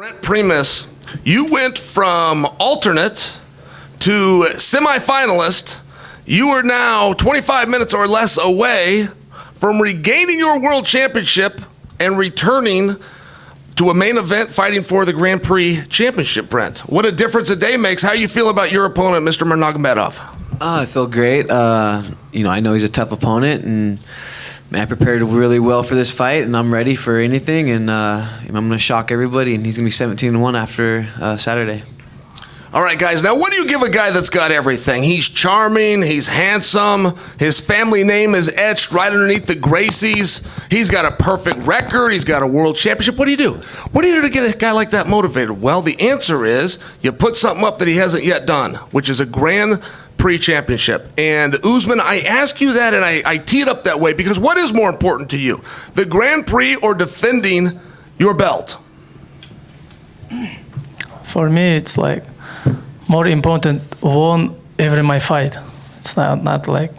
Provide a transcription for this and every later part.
Brent Primus, you went from alternate to semifinalist. You are now 25 minutes or less away from regaining your world championship and returning to a main event fighting for the Grand Prix championship, Brent. What a difference a day makes. How you feel about your opponent, Mr. Nurmagomedov? I feel great. I know he's a tough opponent, and man, I prepared really well for this fight, and I'm ready for anything, and I'm going to shock everybody, and he's going to be 17-1 after Saturday. All right, guys. Now, what do you give a guy that's got everything? He's charming. He's handsome. His family name is etched right underneath the Gracies. He's got a perfect record. He's got a world championship. What do you do? What do you do to get a guy like that motivated? Well, the answer is you put something up that he hasn't yet done, which is a Grand Prix championship. And Usman, I ask you that, and I tee it up that way because what is more important to you, the Grand Prix or defending your belt? For me, it's like more important won every my fight. It's not like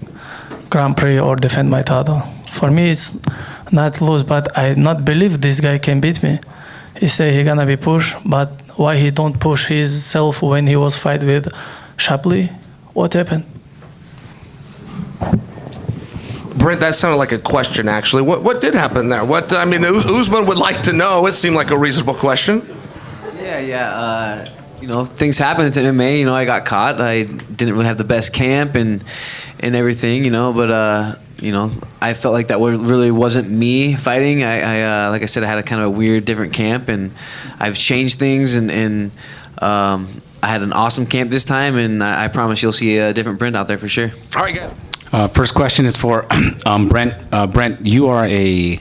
Grand Prix or defend my title. For me, it's not lose, but I not believe this guy can beat me. He say he gonna be pushed, but why he don't push himself when he was fight with Shapley? What happened? Brent, that sounded like a question, actually. What did happen there? Usman would like to know. It seemed like a reasonable question. Yeah. Things happen. It's MMA. I got caught. I didn't really have the best camp and everything. But I felt like that really wasn't me fighting. I like I said, I had a kind of a weird, different camp, and I've changed things. And I had an awesome camp this time, and I promise you'll see a different Brent out there for sure. All right, good. First question is for Brent. Brent, you are a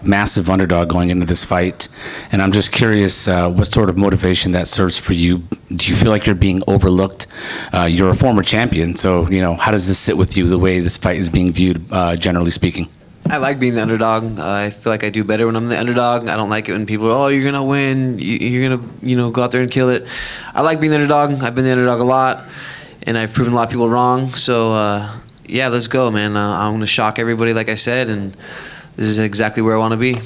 massive underdog going into this fight, and I'm just curious what sort of motivation that serves for you. Do you feel like you're being overlooked? You're a former champion, so how does this sit with you, the way this fight is being viewed, generally speaking? I like being the underdog. I feel like I do better when I'm the underdog. I don't like it when people are, you're gonna win, you're gonna go out there and kill it. I like being the underdog. I've been the underdog a lot, and I've proven a lot of people wrong. So. Yeah, let's go, man. I'm going to shock everybody, like I said, and this is exactly where I want to be.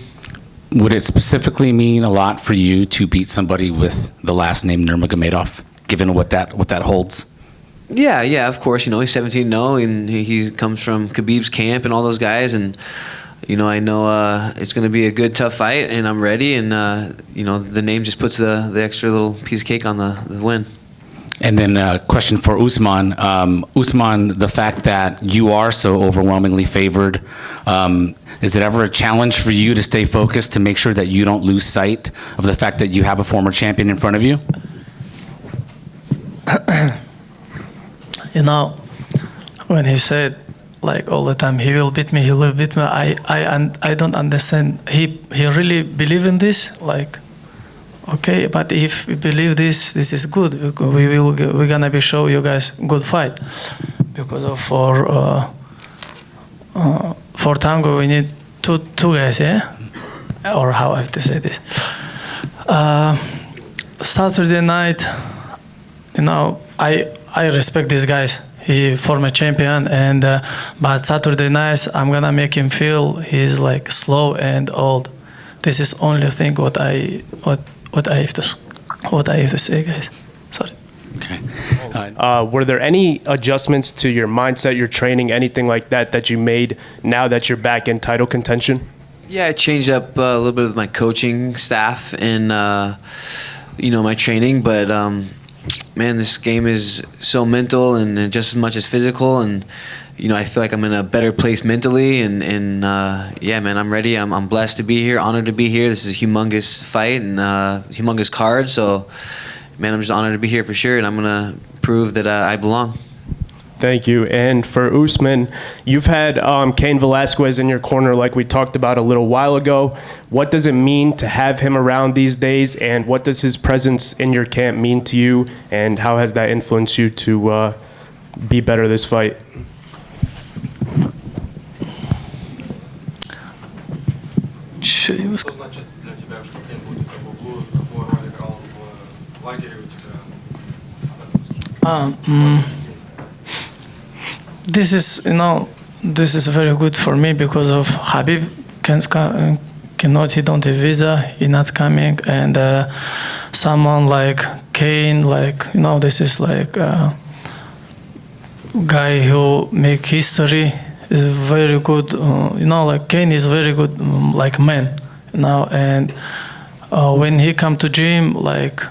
Would it specifically mean a lot for you to beat somebody with the last name Nurmagomedov, given what that holds? Yeah, of course. He's 17-0, and he comes from Khabib's camp and all those guys, and I know it's going to be a good, tough fight, and I'm ready, and the name just puts the extra little piece of cake on the win. And then a question for Usman. Usman, the fact that you are so overwhelmingly favored, is it ever a challenge for you to stay focused to make sure that you don't lose sight of the fact that you have a former champion in front of you? When he said, like all the time, he will beat me, I don't understand. He really believe in this, like. Okay, but if we believe this is good. We're gonna be show you guys good fight, because of for tango we need two guys, yeah, or how I have to say this. Saturday night, I respect these guys. He former champion, and but Saturday night I'm gonna make him feel he's like slow and old. This is only thing what I have to say, guys. Sorry. Okay. Were there any adjustments to your mindset, your training, anything like that you made now that you're back in title contention? Yeah, I changed up a little bit with my coaching staff and my training, but man, this game is so mental and just as much as physical, and I feel like I'm in a better place mentally, and yeah, man, I'm ready. I'm blessed to be here, honored to be here. This is a humongous fight and humongous card. So, man, I'm just honored to be here for sure, and I'm gonna prove that I belong. Thank you. And for Usman, you've had Cain Velasquez in your corner, like we talked about a little while ago. What does it mean to have him around these days, and what does his presence in your camp mean to you, and how has that influenced you to be better this fight? This is very good for me because of Habib cannot, he don't have visa, he not coming, and someone like Kane, like, you know, this is like a guy who make history, is very good, you know, like Kane is very good, like man, you know, and when he come to gym, like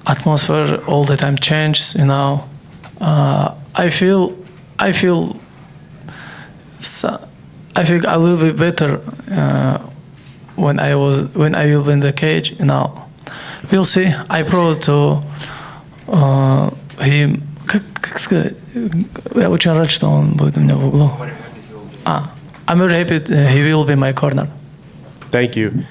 atmosphere all the time changes, you know. I feel I will be better when I will be in the cage, you know. We'll see. I proud to him. Как сказать? Я очень рад, что он будет у меня в углу. I'm very happy he will be my corner. Thank you.